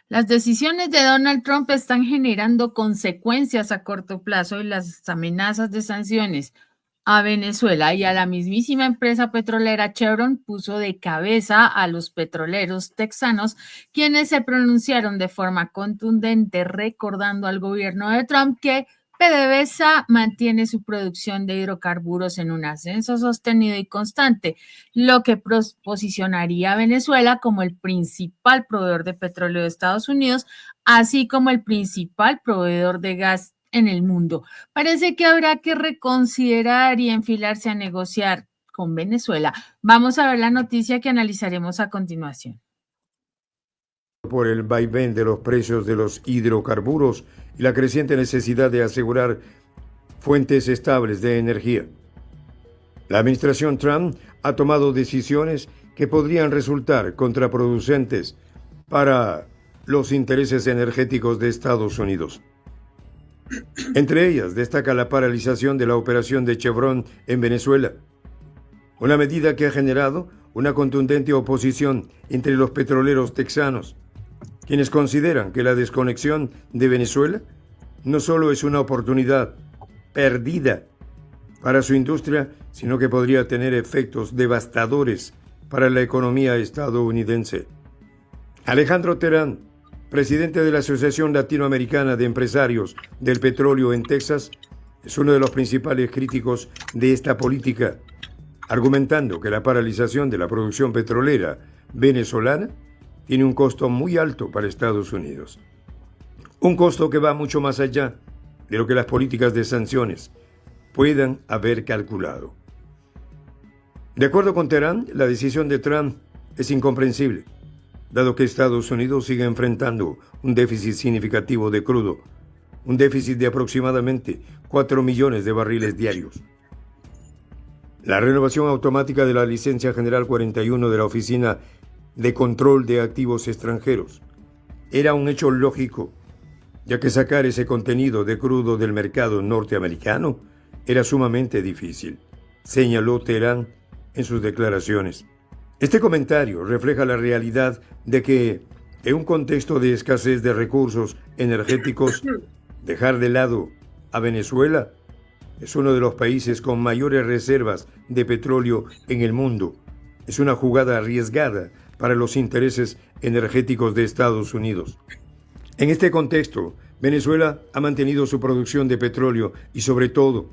Las decisiones de Donald Trump están generando consecuencias a corto plazo y las amenazas de sanciones a Venezuela y a la mismísima empresa petrolera Chevron puso de cabeza a los petroleros texanos, quienes se pronunciaron de forma contundente recordando al gobierno de Trump que PDVSA mantiene su producción de hidrocarburos en un ascenso sostenido y constante, lo que posicionaría a Venezuela como el principal proveedor de petróleo de Estados Unidos, así como el principal proveedor de gas en el mundo. Parece que habrá que reconsiderar y enfilarse a negociar con Venezuela. Vamos a ver la noticia que analizaremos a continuación. Por el vaivén de los precios de los hidrocarburos y la creciente necesidad de asegurar fuentes estables de energía. La administración Trump ha tomado decisiones que podrían resultar contraproducentes para los intereses energéticos de Estados Unidos. Entre ellas destaca la paralización de la operación de Chevron en Venezuela, una medida que ha generado una contundente oposición entre los petroleros texanos, quienes consideran que la desconexión de Venezuela no solo es una oportunidad perdida para su industria, sino que podría tener efectos devastadores para la economía estadounidense. Alejandro Terán, presidente de la Asociación Latinoamericana de Empresarios del Petróleo en Texas, es uno de los principales críticos de esta política, argumentando que la paralización de la producción petrolera venezolana tiene un costo muy alto para Estados Unidos. Un costo que va mucho más allá de lo que las políticas de sanciones puedan haber calculado. De acuerdo con Terán, la decisión de Trump es incomprensible, dado que Estados Unidos sigue enfrentando un déficit significativo de crudo, un déficit de aproximadamente 4 millones de barriles diarios. La renovación automática de la licencia general 41 de la Oficina de Control de Activos Extranjeros era un hecho lógico, ya que sacar ese contenido de crudo del mercado norteamericano era sumamente difícil, señaló Terán en sus declaraciones. Este comentario refleja la realidad de que, en un contexto de escasez de recursos energéticos, dejar de lado a Venezuela es uno de los países con mayores reservas de petróleo en el mundo. Es una jugada arriesgada para los intereses energéticos de Estados Unidos. En este contexto, Venezuela ha mantenido su producción de petróleo y, sobre todo,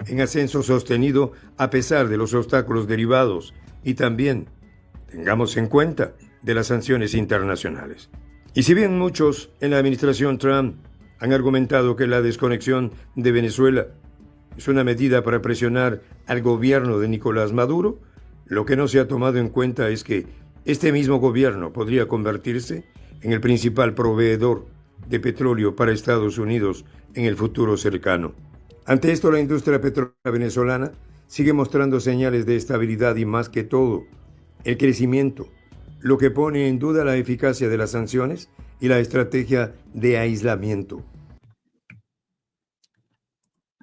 en ascenso sostenido a pesar de los obstáculos derivados y también, tengamos en cuenta, de las sanciones internacionales. Y si bien muchos en la administración Trump han argumentado que la desconexión de Venezuela es una medida para presionar al gobierno de Nicolás Maduro, lo que no se ha tomado en cuenta es que este mismo gobierno podría convertirse en el principal proveedor de petróleo para Estados Unidos en el futuro cercano. Ante esto, la industria petrolera venezolana sigue mostrando señales de estabilidad y, más que todo, el crecimiento, lo que pone en duda la eficacia de las sanciones y la estrategia de aislamiento.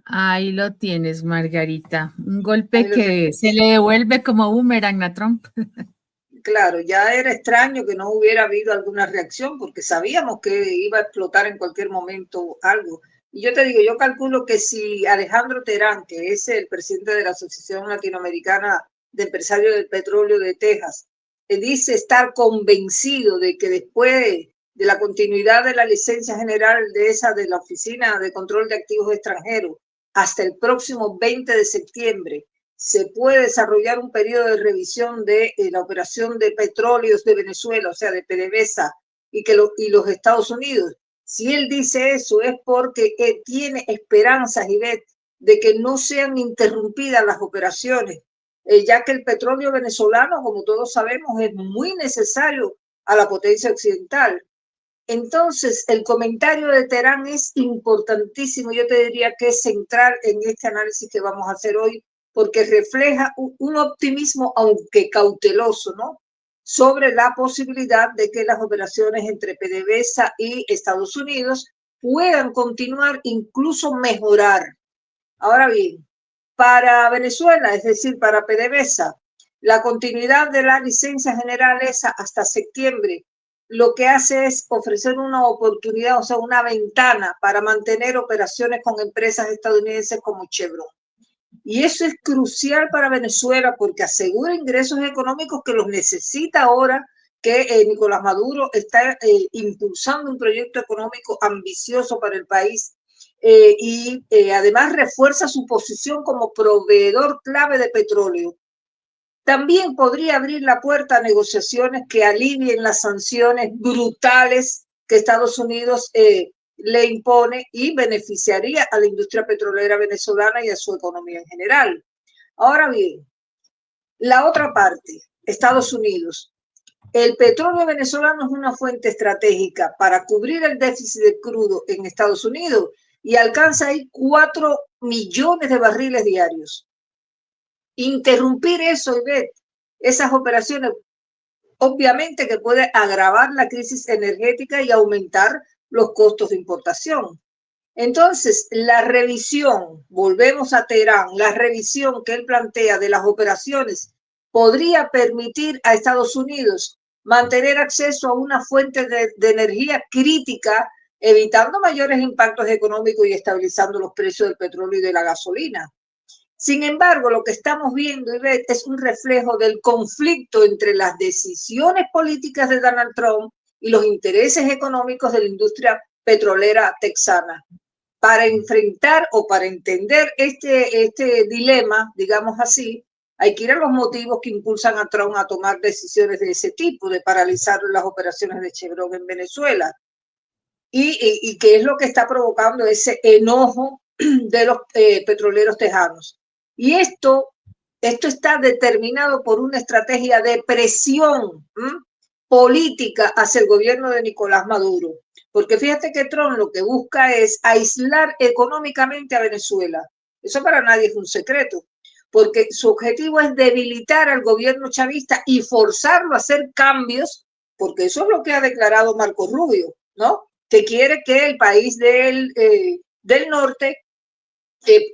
Ahí lo tienes, Margarita. Un golpe que se le devuelve como boomerang a Trump. Claro, ya era extraño que no hubiera habido alguna reacción porque sabíamos que iba a explotar en cualquier momento algo. Y yo te digo, yo calculo que si Alejandro Terán, que es el presidente de la Asociación Latinoamericana de Empresarios del Petróleo de Texas, dice estar convencido de que después de la continuidad de la licencia general de la Oficina de Control de Activos Extranjeros hasta el próximo 20 de septiembre, se puede desarrollar un periodo de revisión de la operación de petróleos de Venezuela, o sea, de PDVSA, y los Estados Unidos. Si él dice eso es porque tiene esperanzas, Ivette, de que no sean interrumpidas las operaciones, ya que el petróleo venezolano, como todos sabemos, es muy necesario a la potencia occidental. Entonces, el comentario de Terán es importantísimo. Yo te diría que es central en este análisis que vamos a hacer hoy, porque refleja un optimismo, aunque cauteloso, ¿no?, sobre la posibilidad de que las operaciones entre PDVSA y Estados Unidos puedan continuar, incluso mejorar. Ahora bien, para Venezuela, es decir, para PDVSA, la continuidad de la licencia general esa hasta septiembre lo que hace es ofrecer una oportunidad, o sea, una ventana para mantener operaciones con empresas estadounidenses como Chevron. Y eso es crucial para Venezuela porque asegura ingresos económicos que los necesita ahora que Nicolás Maduro está impulsando un proyecto económico ambicioso para el país y además refuerza su posición como proveedor clave de petróleo. También podría abrir la puerta a negociaciones que alivien las sanciones brutales que Estados Unidos le impone y beneficiaría a la industria petrolera venezolana y a su economía en general. Ahora bien, la otra parte, Estados Unidos. El petróleo venezolano es una fuente estratégica para cubrir el déficit de crudo en Estados Unidos y alcanza ahí 4 millones de barriles diarios. Interrumpir eso, Ivette, esas operaciones, obviamente que puede agravar la crisis energética y aumentar los costos de importación. Entonces, la revisión, volvemos a Teherán, la revisión que él plantea de las operaciones podría permitir a Estados Unidos mantener acceso a una fuente de energía crítica, evitando mayores impactos económicos y estabilizando los precios del petróleo y de la gasolina. Sin embargo, lo que estamos viendo, Ivette, es un reflejo del conflicto entre las decisiones políticas de Donald Trump y los intereses económicos de la industria petrolera texana. Para enfrentar o para entender este dilema, digamos así, hay que ir a los motivos que impulsan a Trump a tomar decisiones de ese tipo, de paralizar las operaciones de Chevron en Venezuela. Y qué es lo que está provocando ese enojo de los petroleros tejanos. Y esto está determinado por una estrategia de presión política hacia el gobierno de Nicolás Maduro. Porque fíjate que Trump lo que busca es aislar económicamente a Venezuela. Eso para nadie es un secreto, porque su objetivo es debilitar al gobierno chavista y forzarlo a hacer cambios, porque eso es lo que ha declarado Marco Rubio, ¿no? Que quiere que el país del norte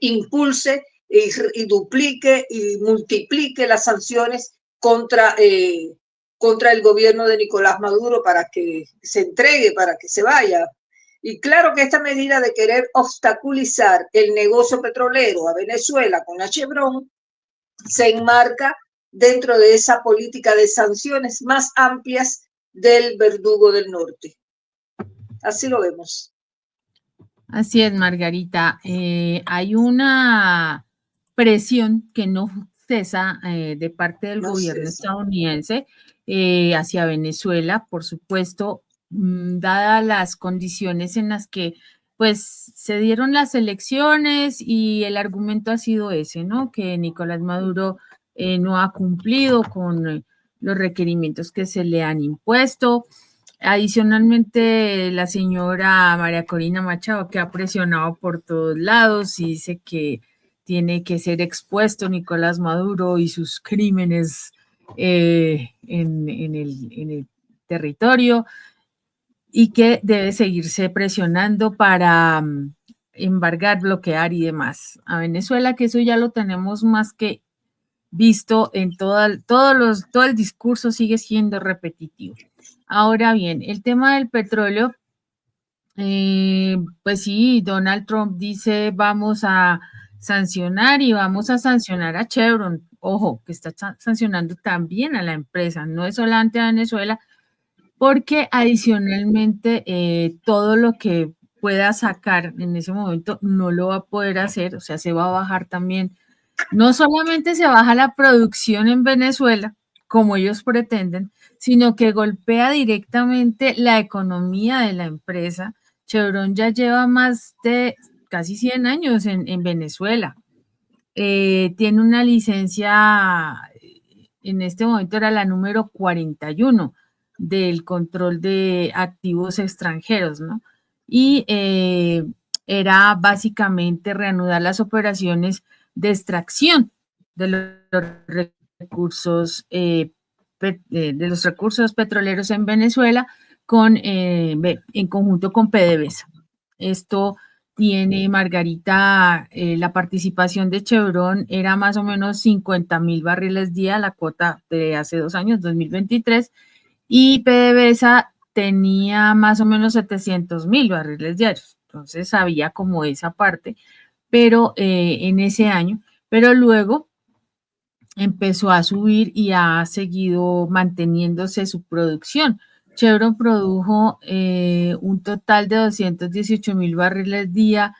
impulse y duplique y multiplique las sanciones contra el gobierno de Nicolás Maduro para que se entregue, para que se vaya. Y claro que esta medida de querer obstaculizar el negocio petrolero a Venezuela con la Chevron se enmarca dentro de esa política de sanciones más amplias del verdugo del norte. Así lo vemos. Así es, Margarita. Hay una presión que no cesa de parte del gobierno estadounidense hacia Venezuela, por supuesto, dadas las condiciones en las que pues se dieron las elecciones y el argumento ha sido ese, ¿no? Que Nicolás Maduro no ha cumplido con los requerimientos que se le han impuesto. Adicionalmente, la señora María Corina Machado, que ha presionado por todos lados y dice que tiene que ser expuesto Nicolás Maduro y sus crímenes en el territorio y que debe seguirse presionando para embargar, bloquear y demás a Venezuela, que eso ya lo tenemos más que visto en todo el discurso sigue siendo repetitivo. Ahora bien, el tema del petróleo, pues sí, Donald Trump dice vamos a sancionar y vamos a sancionar a Chevron. Ojo, que está sancionando también a la empresa, no es solamente a Venezuela, porque adicionalmente todo lo que pueda sacar en ese momento no lo va a poder hacer, o sea, se va a bajar también. No solamente se baja la producción en Venezuela, como ellos pretenden, sino que golpea directamente la economía de la empresa. Chevron ya lleva más de casi 100 años en Venezuela. Tiene una licencia, en este momento era la número 41 del control de activos extranjeros, ¿no? Y era básicamente reanudar las operaciones de extracción de los recursos petroleros en Venezuela en conjunto con PDVSA. Esto tiene, Margarita, la participación de Chevron era más o menos 50,000 barriles día, la cuota de hace 2 años, 2023, y PDVSA tenía más o menos 700.000 barriles diarios. Entonces había como esa parte, pero en ese año, pero luego empezó a subir y ha seguido manteniéndose su producción. Chevron produjo un total de 218.000 barriles día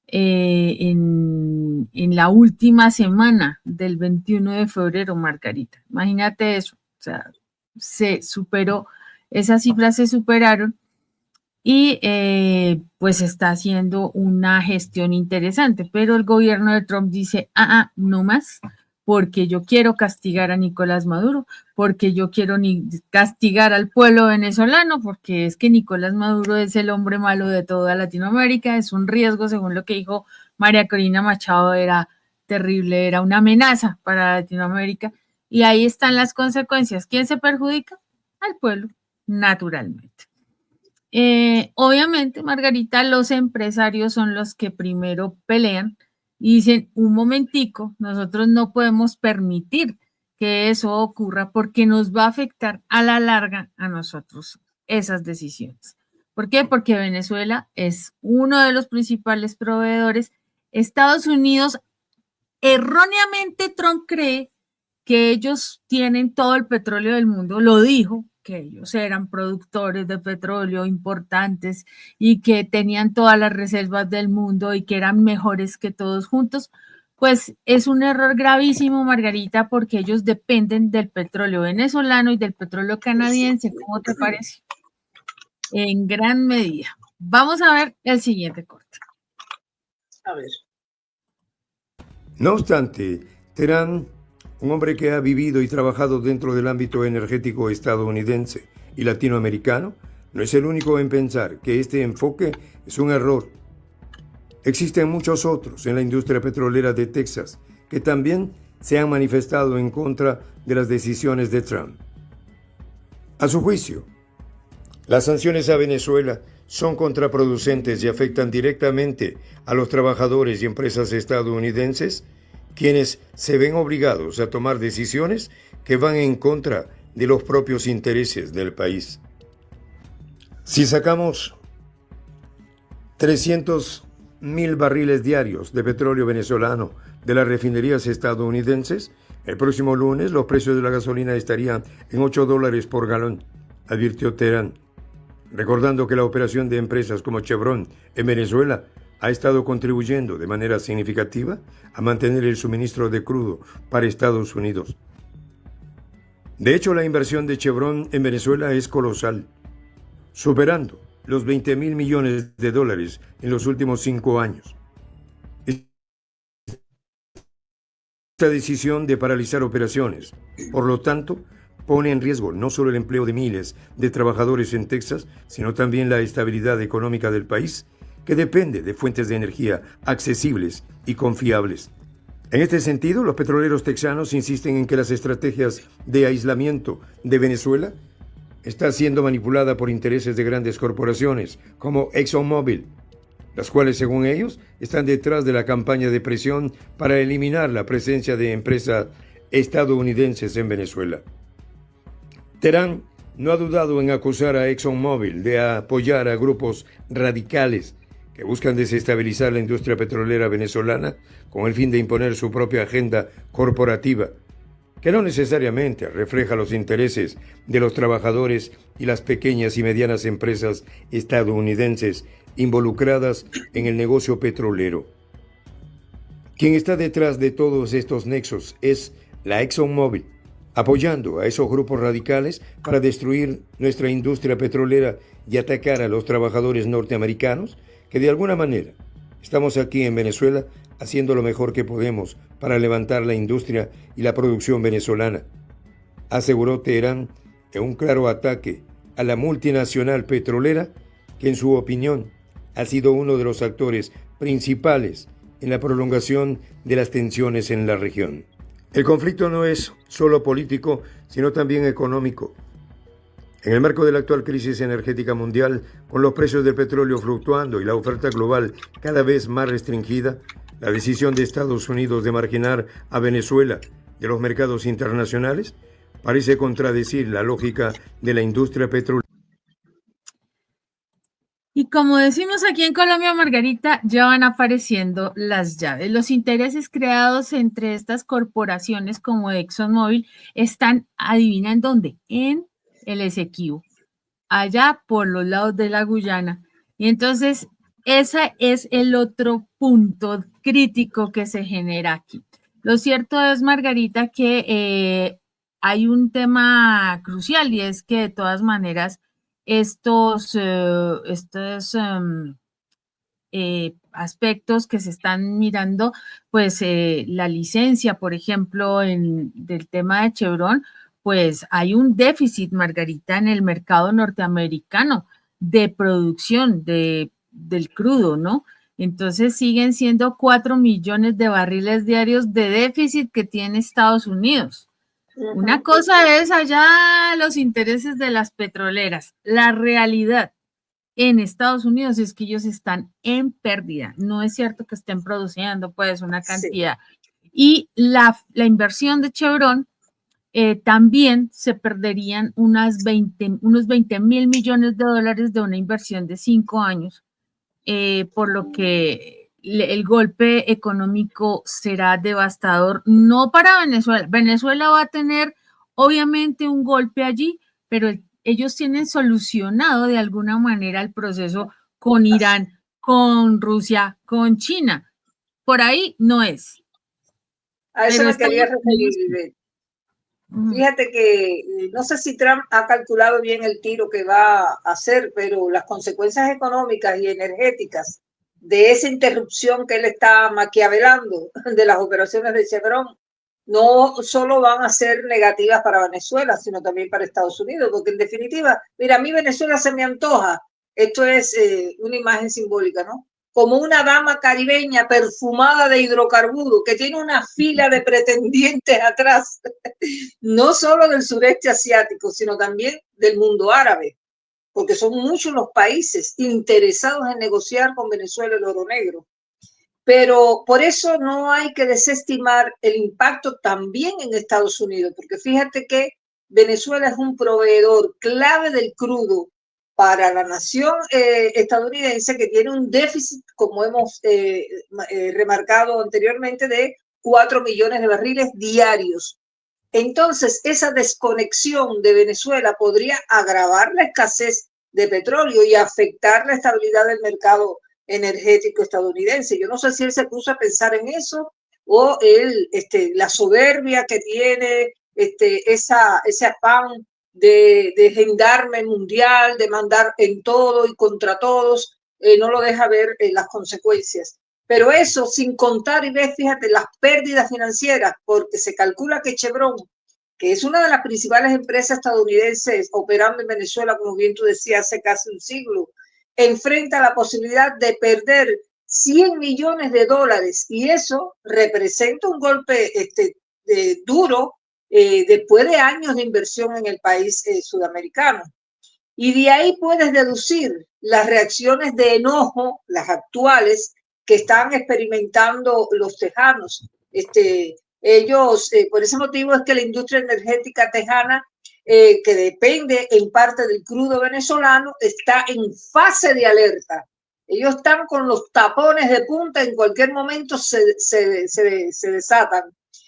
en la última semana del 21 de febrero, Margarita. Imagínate eso, o sea, se superó, esas cifras se superaron y pues está haciendo una gestión interesante, pero el gobierno de Trump dice, no más, porque yo quiero castigar a Nicolás Maduro, porque yo quiero castigar al pueblo venezolano, porque es que Nicolás Maduro es el hombre malo de toda Latinoamérica, es un riesgo, según lo que dijo María Corina Machado, era terrible, era una amenaza para Latinoamérica, y ahí están las consecuencias. ¿Quién se perjudica? Al pueblo, naturalmente. Obviamente, Margarita, los empresarios son los que primero pelean y dicen, un momentico, nosotros no podemos permitir que eso ocurra porque nos va a afectar a la larga a nosotros esas decisiones. ¿Por qué? Porque Venezuela es uno de los principales proveedores. Estados Unidos, erróneamente Trump cree que ellos tienen todo el petróleo del mundo, lo dijo, que ellos eran productores de petróleo importantes y que tenían todas las reservas del mundo y que eran mejores que todos juntos, pues es un error gravísimo, Margarita, porque ellos dependen del petróleo venezolano y del petróleo canadiense. ¿Cómo te parece? En gran medida. Vamos a ver el siguiente corte. A ver. No obstante, Teherán, un hombre que ha vivido y trabajado dentro del ámbito energético estadounidense y latinoamericano, no es el único en pensar que este enfoque es un error. Existen muchos otros en la industria petrolera de Texas que también se han manifestado en contra de las decisiones de Trump. A su juicio, las sanciones a Venezuela son contraproducentes y afectan directamente a los trabajadores y empresas estadounidenses, quienes se ven obligados a tomar decisiones que van en contra de los propios intereses del país. Si sacamos 300.000 barriles diarios de petróleo venezolano de las refinerías estadounidenses, el próximo lunes los precios de la gasolina estarían en $8 por galón, advirtió Teherán, recordando que la operación de empresas como Chevron en Venezuela ha estado contribuyendo de manera significativa a mantener el suministro de crudo para Estados Unidos. De hecho, la inversión de Chevron en Venezuela es colosal, superando los $20.000 millones en los últimos 5 años. Esta decisión de paralizar operaciones, por lo tanto, pone en riesgo no solo el empleo de miles de trabajadores en Texas, sino también la estabilidad económica del país, que depende de fuentes de energía accesibles y confiables. En este sentido, los petroleros texanos insisten en que las estrategias de aislamiento de Venezuela está siendo manipulada por intereses de grandes corporaciones como ExxonMobil, las cuales, según ellos, están detrás de la campaña de presión para eliminar la presencia de empresas estadounidenses en Venezuela. Teherán no ha dudado en acusar a ExxonMobil de apoyar a grupos radicales que buscan desestabilizar la industria petrolera venezolana con el fin de imponer su propia agenda corporativa, que no necesariamente refleja los intereses de los trabajadores y las pequeñas y medianas empresas estadounidenses involucradas en el negocio petrolero. Quien está detrás de todos estos nexos es la ExxonMobil, apoyando a esos grupos radicales para destruir nuestra industria petrolera y atacar a los trabajadores norteamericanos, que de alguna manera estamos aquí en Venezuela haciendo lo mejor que podemos para levantar la industria y la producción venezolana, aseguró Teherán en un claro ataque a la multinacional petrolera que, en su opinión, ha sido uno de los actores principales en la prolongación de las tensiones en la región. El conflicto no es solo político, sino también económico. En el marco de la actual crisis energética mundial, con los precios del petróleo fluctuando y la oferta global cada vez más restringida, la decisión de Estados Unidos de marginar a Venezuela de los mercados internacionales parece contradecir la lógica de la industria petrolera. como decimos aquí en Colombia, Margarita, ya van apareciendo las llaves. Los intereses creados entre estas corporaciones como ExxonMobil están, ¿adivinan dónde? En el Esequibo, allá por los lados de la Guyana. Y entonces, ese es el otro punto crítico que se genera aquí. Lo cierto es, Margarita, que hay un tema crucial y es que de todas maneras estos aspectos que se están mirando, pues la licencia, por ejemplo, del tema de Chevron, pues hay un déficit, Margarita, en el mercado norteamericano de producción del crudo, ¿no? Entonces siguen siendo 4 millones de barriles diarios de déficit que tiene Estados Unidos. Una cosa es allá los intereses de las petroleras. La realidad en Estados Unidos es que ellos están en pérdida. No es cierto que estén produciendo pues una cantidad. Sí. Y la inversión de Chevron también se perderían unos 20,000 millones de dólares de una inversión de 5 años, por lo que el golpe económico será devastador, no para Venezuela. Venezuela va a tener obviamente un golpe allí, pero ellos tienen solucionado de alguna manera el proceso con Irán, con Rusia, con China. Por ahí no es. A eso me quería referir. Fíjate que no sé si Trump ha calculado bien el tiro que va a hacer, pero las consecuencias económicas y energéticas de esa interrupción que él está maquiavelando de las operaciones de Chevron no solo van a ser negativas para Venezuela, sino también para Estados Unidos, porque en definitiva, mira, a mí Venezuela se me antoja, esto es una imagen simbólica, ¿no? Como una dama caribeña perfumada de hidrocarburos que tiene una fila de pretendientes atrás, no solo del sureste asiático, sino también del mundo árabe, porque son muchos los países interesados en negociar con Venezuela el oro negro. Pero por eso no hay que desestimar el impacto también en Estados Unidos, porque fíjate que Venezuela es un proveedor clave del crudo para la nación estadounidense, que tiene un déficit, como hemos remarcado anteriormente, de 4 millones de barriles diarios. Entonces, esa desconexión de Venezuela podría agravar la escasez de petróleo y afectar la estabilidad del mercado energético estadounidense. Yo no sé si él se puso a pensar en eso o él, la soberbia que tiene, ese afán de gendarme mundial, de mandar en todo y contra todos, no lo deja ver las consecuencias. Pero eso sin contar y ver, fíjate, las pérdidas financieras, porque se calcula que Chevron, que es una de las principales empresas estadounidenses operando en Venezuela, como bien tú decías, hace casi un siglo, enfrenta la posibilidad de perder 100 millones de dólares y eso representa un golpe duro después de años de inversión en el país sudamericano. Y de ahí puedes deducir las reacciones de enojo, las actuales, que están experimentando los tejanos. Ellos, por ese motivo es que la industria energética tejana, que depende en parte del crudo venezolano, está en fase de alerta. Ellos están con los tapones de punta, en cualquier momento se desatan.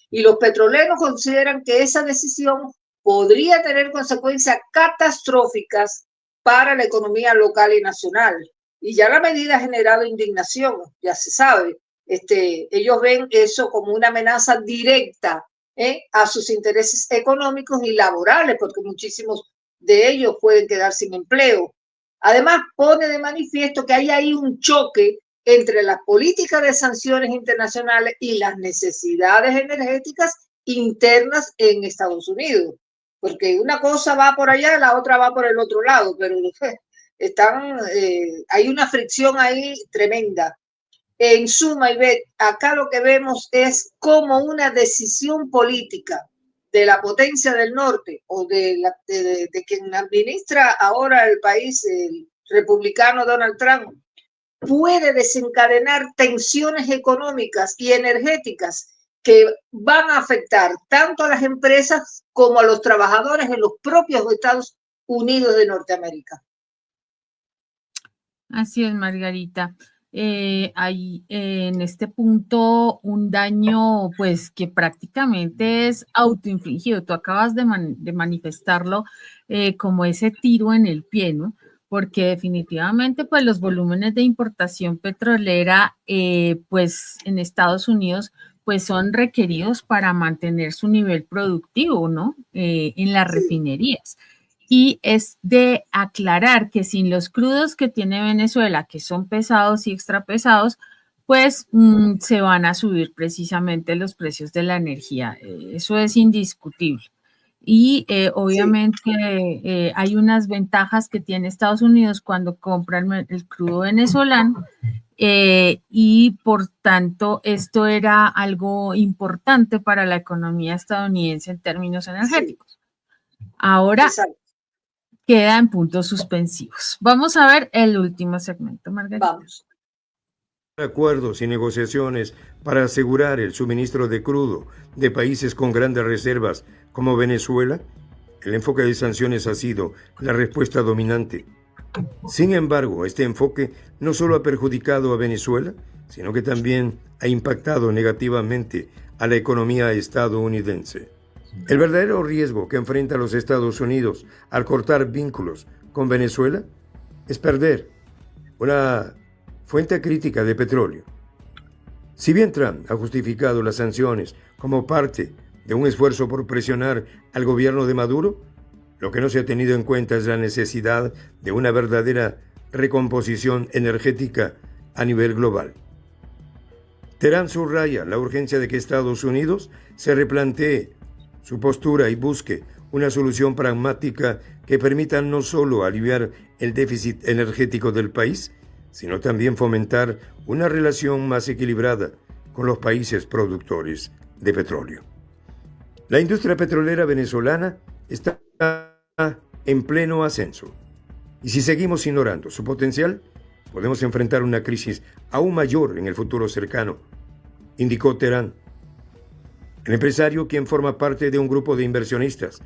Y los petroleros consideran que esa decisión podría tener consecuencias catastróficas para la economía local y nacional. Y ya la medida ha generado indignación, ya se sabe. Ellos ven eso como una amenaza directa a sus intereses económicos y laborales, porque muchísimos de ellos pueden quedar sin empleo. Además, pone de manifiesto que hay ahí un choque entre las políticas de sanciones internacionales y las necesidades energéticas internas en Estados Unidos, porque una cosa va por allá, la otra va por el otro lado, pero hay una fricción ahí tremenda. En suma, Ivette, acá lo que vemos es como una decisión política de la potencia del norte o de quien administra ahora el país, el republicano Donald Trump, puede desencadenar tensiones económicas y energéticas que van a afectar tanto a las empresas como a los trabajadores en los propios Estados Unidos de Norteamérica. Así es, Margarita. Hay en este punto un daño, pues, que prácticamente es autoinfligido. Tú acabas de manifestarlo como ese tiro en el pie, ¿no? Porque definitivamente, pues, los volúmenes de importación petrolera, pues, en Estados Unidos, pues, son requeridos para mantener su nivel productivo, ¿no? En las Sí, refinerías. Y es de aclarar que sin los crudos que tiene Venezuela, que son pesados y extra pesados, pues se van a subir precisamente los precios de la energía. Eso es indiscutible. Y sí, obviamente hay unas ventajas que tiene Estados Unidos cuando compra el crudo venezolano y por tanto esto era algo importante para la economía estadounidense en términos sí, energéticos. Ahora exacto. queda en puntos suspensivos. Vamos a ver el último segmento, Margarita. Vamos. Acuerdos y negociaciones para asegurar el suministro de crudo de países con grandes reservas como Venezuela, el enfoque de sanciones ha sido la respuesta dominante. Sin embargo, este enfoque no solo ha perjudicado a Venezuela, sino que también ha impactado negativamente a la economía estadounidense. El verdadero riesgo que enfrenta los Estados Unidos al cortar vínculos con Venezuela es perder una fuente crítica de petróleo. Si bien Trump ha justificado las sanciones como parte de un esfuerzo por presionar al gobierno de Maduro, lo que no se ha tenido en cuenta es la necesidad de una verdadera recomposición energética a nivel global. Teherán subraya la urgencia de que Estados Unidos se replantee su postura y busque una solución pragmática que permita no solo aliviar el déficit energético del país, sino también fomentar una relación más equilibrada con los países productores de petróleo. La industria petrolera venezolana está en pleno ascenso, y si seguimos ignorando su potencial, podemos enfrentar una crisis aún mayor en el futuro cercano, indicó Teherán. El empresario, quien forma parte de un grupo de inversionistas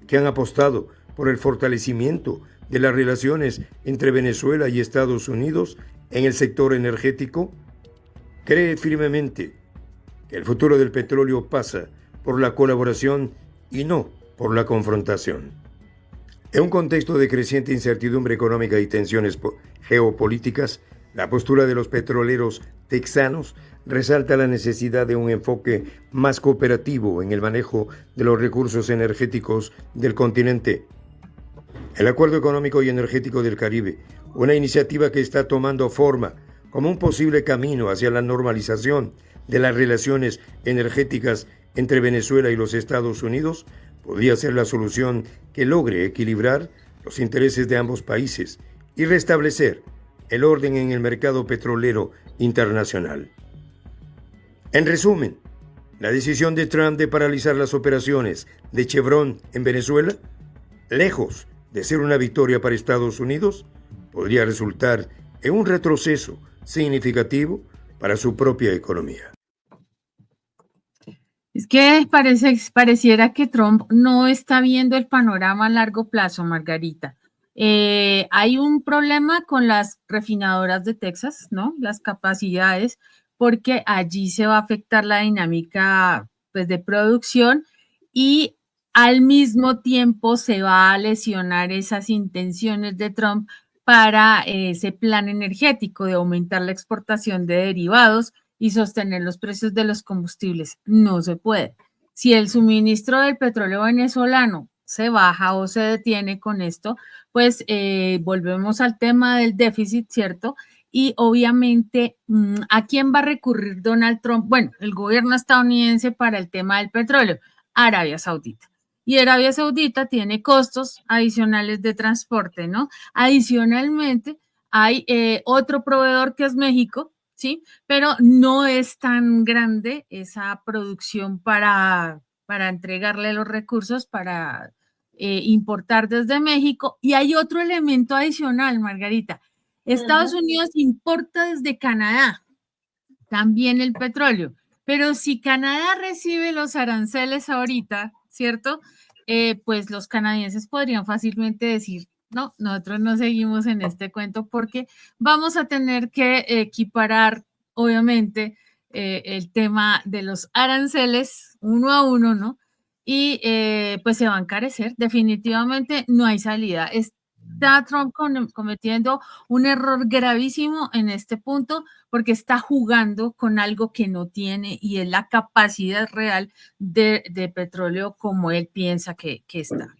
que han apostado por el fortalecimiento de las relaciones entre Venezuela y Estados Unidos en el sector energético, cree firmemente que el futuro del petróleo pasa por la colaboración y no por la confrontación. En un contexto de creciente incertidumbre económica y tensiones geopolíticas, la postura de los petroleros texanos resalta la necesidad de un enfoque más cooperativo en el manejo de los recursos energéticos del continente. El Acuerdo Económico y Energético del Caribe, una iniciativa que está tomando forma como un posible camino hacia la normalización de las relaciones energéticas entre Venezuela y los Estados Unidos, podría ser la solución que logre equilibrar los intereses de ambos países y restablecer el orden en el mercado petrolero internacional. En resumen, la decisión de Trump de paralizar las operaciones de Chevron en Venezuela, lejos de ser una victoria para Estados Unidos, podría resultar en un retroceso significativo para su propia economía. Es que pareciera que Trump no está viendo el panorama a largo plazo, Margarita. Hay un problema con las refinadoras de Texas, ¿no? Las capacidades, porque allí se va a afectar la dinámica, pues, de producción y al mismo tiempo se va a lesionar esas intenciones de Trump para ese plan energético de aumentar la exportación de derivados y sostener los precios de los combustibles. No se puede. Si el suministro del petróleo venezolano se baja o se detiene con esto, pues volvemos al tema del déficit, ¿cierto? Y obviamente, ¿a quién va a recurrir Donald Trump? Bueno, el gobierno estadounidense para el tema del petróleo, Arabia Saudita. Y Arabia Saudita tiene costos adicionales de transporte, ¿no? Adicionalmente, hay otro proveedor que es México, ¿sí? Pero no es tan grande esa producción para entregarle los recursos para importar desde México. Y hay otro elemento adicional, Margarita. Estados Unidos importa desde Canadá también el petróleo, pero si Canadá recibe los aranceles ahorita, ¿cierto? Pues los canadienses podrían fácilmente decir, No, nosotros no seguimos en este cuento porque vamos a tener que equiparar, obviamente, el tema de los aranceles uno a uno, ¿no? Y pues se va a encarecer. Definitivamente no hay salida. Está Trump cometiendo un error gravísimo en este punto porque está jugando con algo que no tiene y es la capacidad real de petróleo como él piensa que está.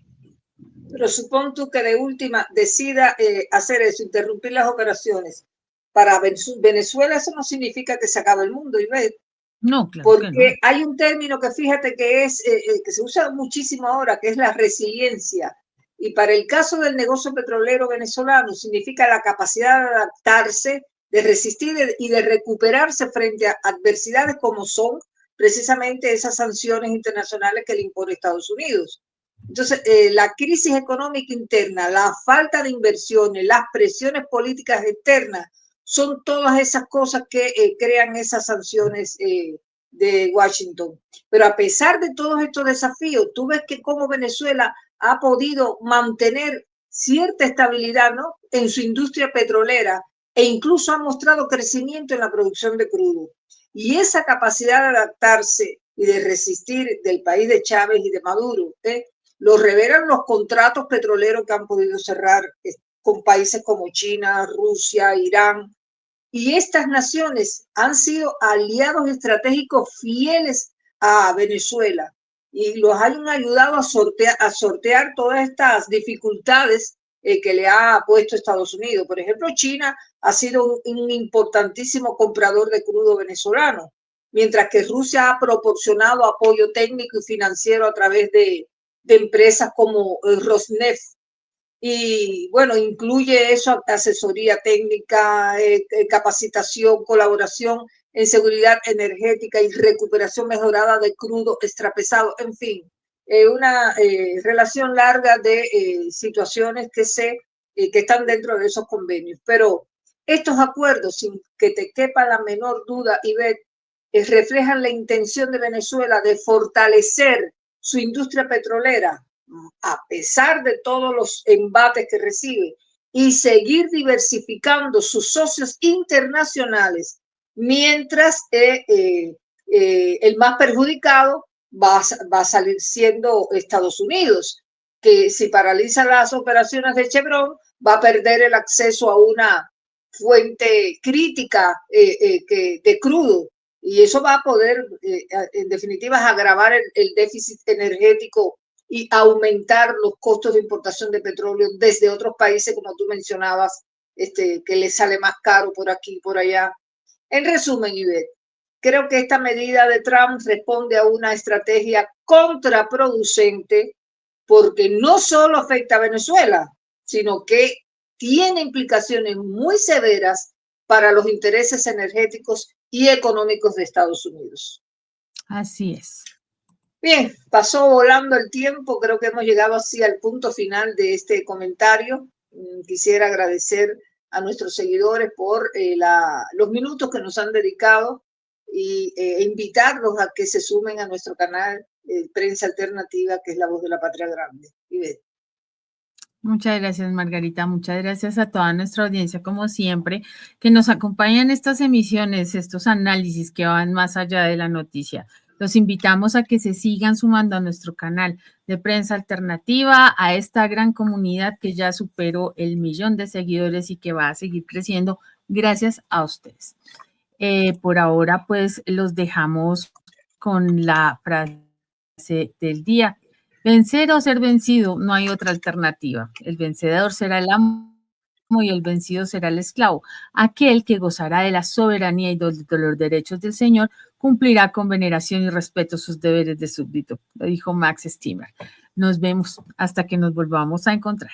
Pero supón tú que de última decida hacer eso, interrumpir las operaciones. Para Venezuela eso no significa que se acabe el mundo, Ivette, No, claro que no. porque hay un término que fíjate que es que se usa muchísimo ahora, que es la resiliencia. Y para el caso del negocio petrolero venezolano significa la capacidad de adaptarse, de resistir y de recuperarse frente a adversidades como son precisamente esas sanciones internacionales que le impone Estados Unidos. Entonces, la crisis económica interna, la falta de inversiones, las presiones políticas externas, son todas esas cosas que crean esas sanciones de Washington. Pero a pesar de todos estos desafíos, tú ves que cómo Venezuela ha podido mantener cierta estabilidad, ¿no?, en su industria petrolera e incluso ha mostrado crecimiento en la producción de crudo. Y esa capacidad de adaptarse y de resistir del país de Chávez y de Maduro, lo revelan los contratos petroleros que han podido cerrar con países como China, Rusia, Irán. Y estas naciones han sido aliados estratégicos fieles a Venezuela y los han ayudado a sortear todas estas dificultades que le ha puesto Estados Unidos. Por ejemplo, China ha sido un importantísimo comprador de crudo venezolano, mientras que Rusia ha proporcionado apoyo técnico y financiero a través de empresas como Rosneft. Y bueno, incluye eso, asesoría técnica, capacitación, colaboración en seguridad energética y recuperación mejorada de crudo extrapesado, en fin, una relación larga de situaciones que están dentro de esos convenios. Pero estos acuerdos, sin que te quepa la menor duda, Ivette, reflejan la intención de Venezuela de fortalecer su industria petrolera a pesar de todos los embates que recibe y seguir diversificando sus socios internacionales, mientras el más perjudicado va a salir siendo Estados Unidos, que si paraliza las operaciones de Chevron va a perder el acceso a una fuente crítica de crudo, y eso va a poder, en definitiva, agravar el déficit energético y aumentar los costos de importación de petróleo desde otros países, como tú mencionabas, que les sale más caro por aquí y por allá. En resumen, Ivette, creo que esta medida de Trump responde a una estrategia contraproducente porque no solo afecta a Venezuela, sino que tiene implicaciones muy severas para los intereses energéticos y económicos de Estados Unidos. Así es. Bien, pasó volando el tiempo, creo que hemos llegado así al punto final de este comentario. Quisiera agradecer a nuestros seguidores por los minutos que nos han dedicado y invitarlos a que se sumen a nuestro canal Prensa Alternativa, que es la voz de la patria grande. Ivette. Muchas gracias, Margarita. Muchas gracias a toda nuestra audiencia, como siempre, que nos acompaña en estas emisiones, estos análisis que van más allá de la noticia. Los invitamos a que se sigan sumando a nuestro canal de Prensa Alternativa, a esta gran comunidad que ya superó el 1.000.000 de seguidores y que va a seguir creciendo gracias a ustedes. Por ahora, pues, los dejamos con la frase del día. Vencer o ser vencido, no hay otra alternativa. El vencedor será el amo y el vencido será el esclavo. Aquel que gozará de la soberanía y de los derechos del Señor cumplirá con veneración y respeto sus deberes de súbdito. Lo dijo Max Stimer. Nos vemos hasta que nos volvamos a encontrar.